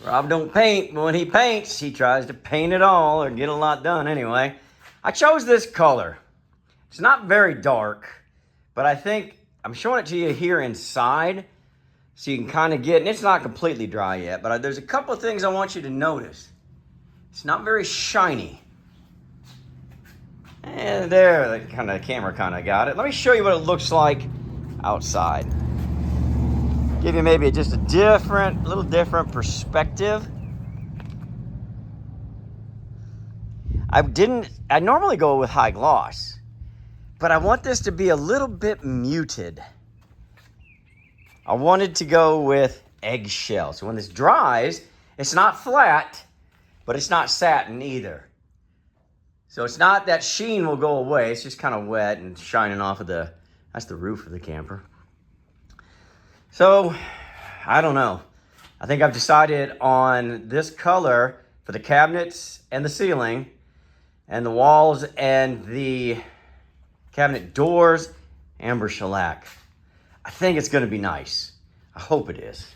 Rob don't paint, but when he paints, he tries to paint it all or get a lot done anyway. I chose this color. It's not very dark, but I think I'm showing it to you here inside so you can kind of get, and it's not completely dry yet, but there's a couple of things I want you to notice. It's not very shiny. And there, the camera kind of got it. Let me show you what it looks like outside. Give you maybe just a little different perspective. I normally go with high gloss, but I want this to be a little bit muted. I wanted to go with eggshell. So when this dries, it's not flat, but it's not satin either. So it's not that sheen will go away. It's just kind of wet and shining off of that's the roof of the camper. So, I don't know. I think I've decided on this color for the cabinets and the ceiling and the walls and the cabinet doors, amber shellac. I think it's going to be nice. I hope it is.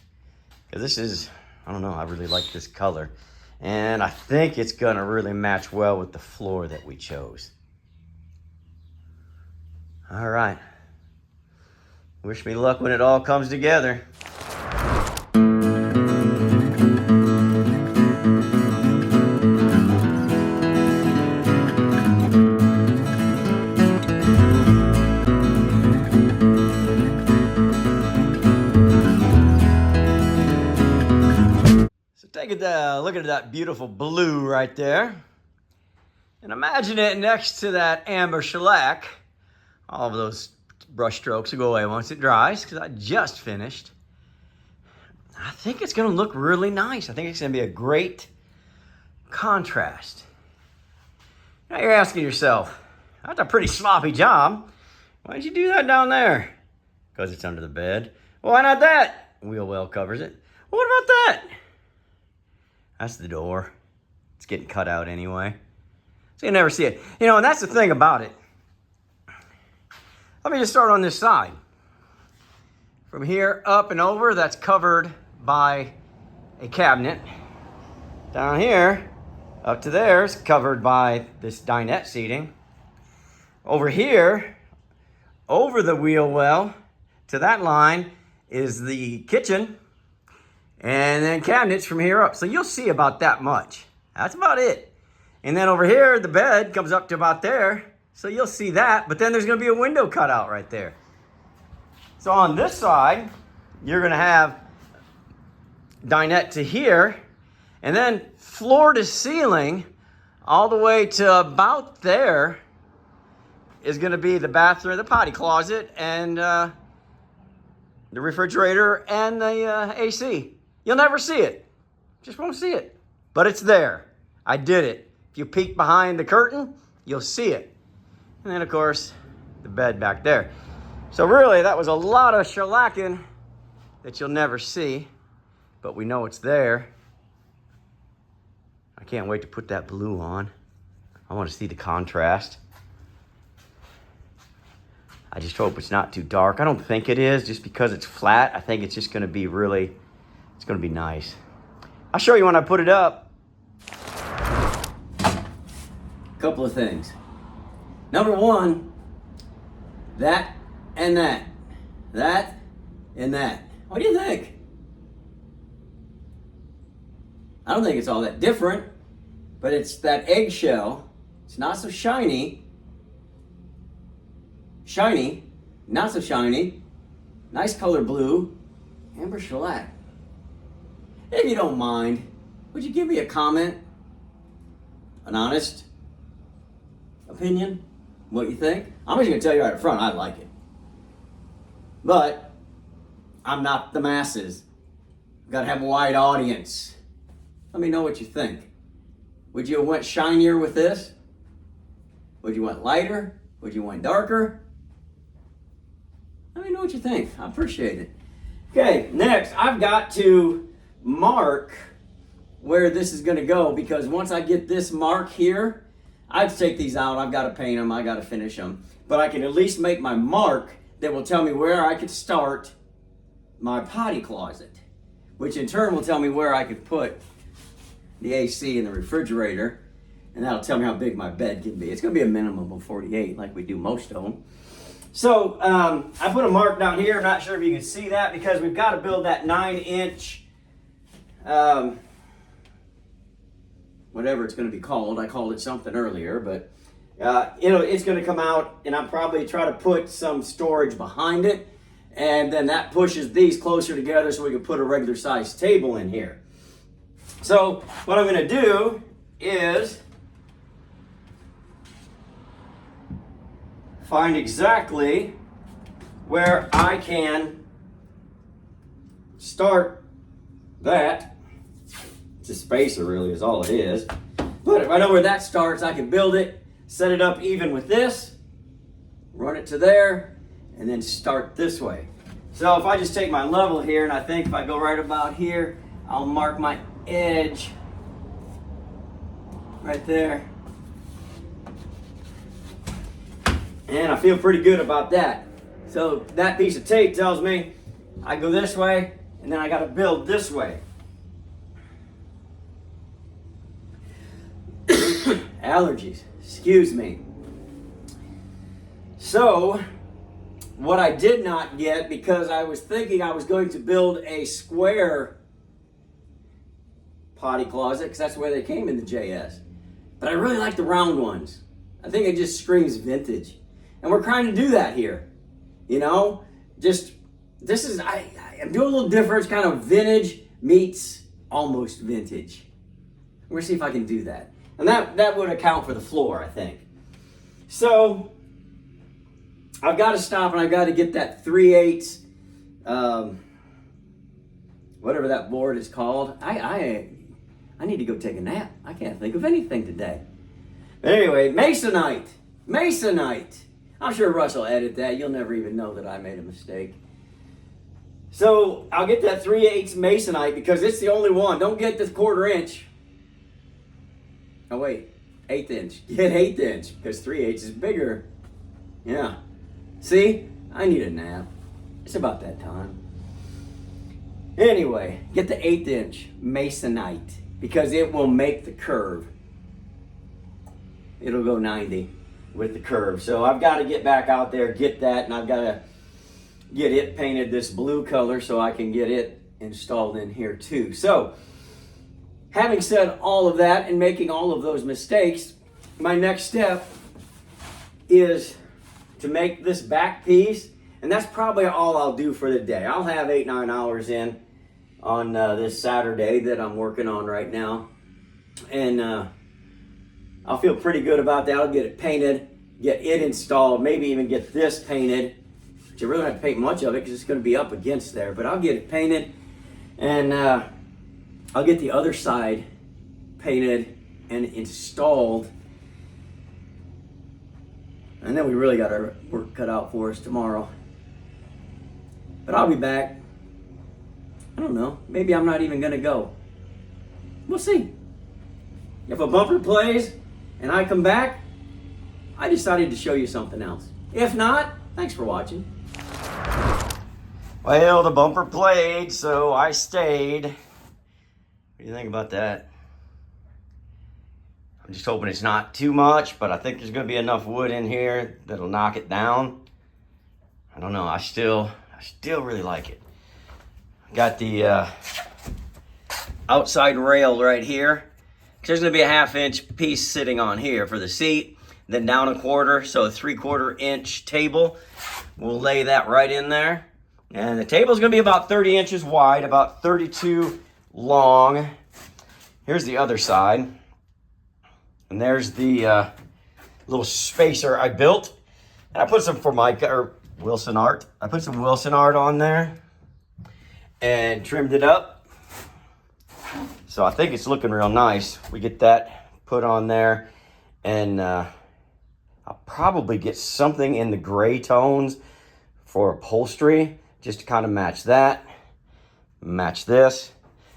Because this is, I don't know, I really like this color. And I think it's going to really match well with the floor that we chose. All right. Wish me luck when it all comes together. Look at that beautiful blue right there. And imagine it next to that amber shellac. All of those brush strokes will go away once it dries because I just finished. I think it's going to look really nice. I think it's going to be a great contrast. Now you're asking yourself, that's a pretty sloppy job. Why did you do that down there? Because it's under the bed. Well, why not that? Wheel well covers it. Well, what about that? That's the door. It's getting cut out anyway. So you never see it. You know, and that's the thing about it. Let me just start on this side. From here up and over, that's covered by a cabinet. Down here, up to there, is covered by this dinette seating. Over here, over the wheel well, to that line, is the kitchen. And then cabinets from here up. So you'll see about that much. That's about it. And then over here, the bed comes up to about there. So you'll see that. But then there's going to be a window cut out right there. So on this side, you're going to have dinette to here. And then floor to ceiling, all the way to about there, is going to be the bathroom, the potty closet, and the refrigerator, and the AC. You'll never see it. Just won't see it. But it's there. I did it. If you peek behind the curtain, you'll see it. And then, of course, the bed back there. So really, that was a lot of shellacking that you'll never see. But we know it's there. I can't wait to put that blue on. I want to see the contrast. I just hope it's not too dark. I don't think it is, just because it's flat. I think it's just going to be really... It's going to be nice. I'll show you when I put it up. A couple of things. Number one, that and that. That and that. What do you think? I don't think it's all that different, but it's that eggshell. It's not so shiny. Shiny, not so shiny. Nice color blue. Amber shellac. If you don't mind, would you give me a comment? An honest opinion? What you think? I'm just going to tell you right up front, I like it. But I'm not the masses. I've got to have a wide audience. Let me know what you think. Would you have went shinier with this? Would you want lighter? Would you want darker? Let me know what you think. I appreciate it. Okay, next I've got to mark where this is going to go, because once I get this mark here, I have to take these out. I've got to paint them. I got to finish them. But I can at least make my mark that will tell me where I could start my potty closet. which in turn will tell me where I could put the AC in the refrigerator, and that'll tell me how big my bed can be. It's gonna be a minimum of 48, like we do most of them. So I put a mark down here. I'm not sure if you can see that because we've got to build that 9-inch, whatever it's going to be called. I called it something earlier, but it's going to come out, and I'll probably try to put some storage behind it, and then that pushes these closer together so we can put a regular size table in here. So what I'm going to do is find exactly where I can start that. It's a spacer really is all it is. But if I know where that starts, I can build it, set it up even with this, run it to there, and then start this way. So if I just take my level here, and I think if I go right about here, I'll mark my edge right there. And I feel pretty good about that. So that piece of tape tells me I go this way, and then I got to build this way. Allergies, excuse me. So what I did not get, because I was thinking I was going to build a square potty closet, because that's the way they came in the JS. But I really like the round ones. I think it just screams vintage. And we're trying to do that here. You know, just, this is, I'm doing a little different. It's kind of vintage meets almost vintage. We're gonna see if I can do that. And that would account for the floor, I think. So, I've got to stop and I've got to get that 3/8, whatever that board is called. I need to go take a nap. I can't think of anything today. But anyway, Masonite. Masonite. I'm sure Russ will edit that. You'll never even know that I made a mistake. So I'll get that 3/8 Masonite because it's the only one. Don't get the 1/4 inch. Oh wait, 1/8 inch. Get 1/8 inch because 3/8 is bigger. Yeah. See, I need a nap. It's about that time. Anyway, get the 1/8 inch Masonite because it will make the curve. It'll go 90. With the curve. So I've got to get back out there, get that, and I've got to get it painted this blue color so I can get it installed in here too. So having said all of that and making all of those mistakes, my next step is to make this back piece, and that's probably all I'll do for the day. I'll have 8-9 hours in on this Saturday that I'm working on right now, and I'll feel pretty good about that. I'll get it painted, get it installed, maybe even get this painted, which you really don't have to paint much of it because it's going to be up against there, but I'll get it painted, and I'll get the other side painted and installed, and then we really got our work cut out for us tomorrow. But I'll be back. I don't know. Maybe I'm not even going to go. We'll see. If a bumper plays and I come back, I decided to show you something else. If not, thanks for watching. Well, the bumper played, so I stayed. What do you think about that? I'm just hoping it's not too much, but I think there's going to be enough wood in here that'll knock it down. I don't know. I still really like it. Got the outside rail right here. There's going to be a 1/2 inch piece sitting on here for the seat, then down 1/4, so a 3/4 inch table. We'll lay that right in there. And the table's going to be about 30 inches wide, about 32 long. Here's the other side. And there's the little spacer I built. And I put some Formica, or Wilson Art. I put some Wilson Art on there and trimmed it up. So I think it's looking real nice. We get that put on there, and I'll probably get something in the gray tones for upholstery, just to kind of match that, match this,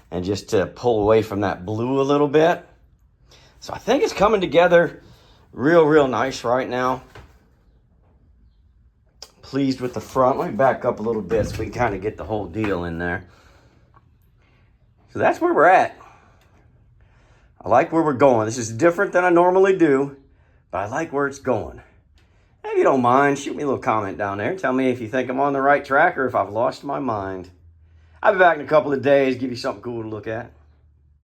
and just to pull away from that blue a little bit. So I think it's coming together real nice right now. Pleased with the front. Let me back up a little bit so we can kind of get the whole deal in there. So that's where we're at. I like where we're going. This is different than I normally do, but I like where it's going. If you don't mind, shoot me a little comment down there. Tell me if you think I'm on the right track or if I've lost my mind. I'll be back in a couple of days, give you something cool to look at.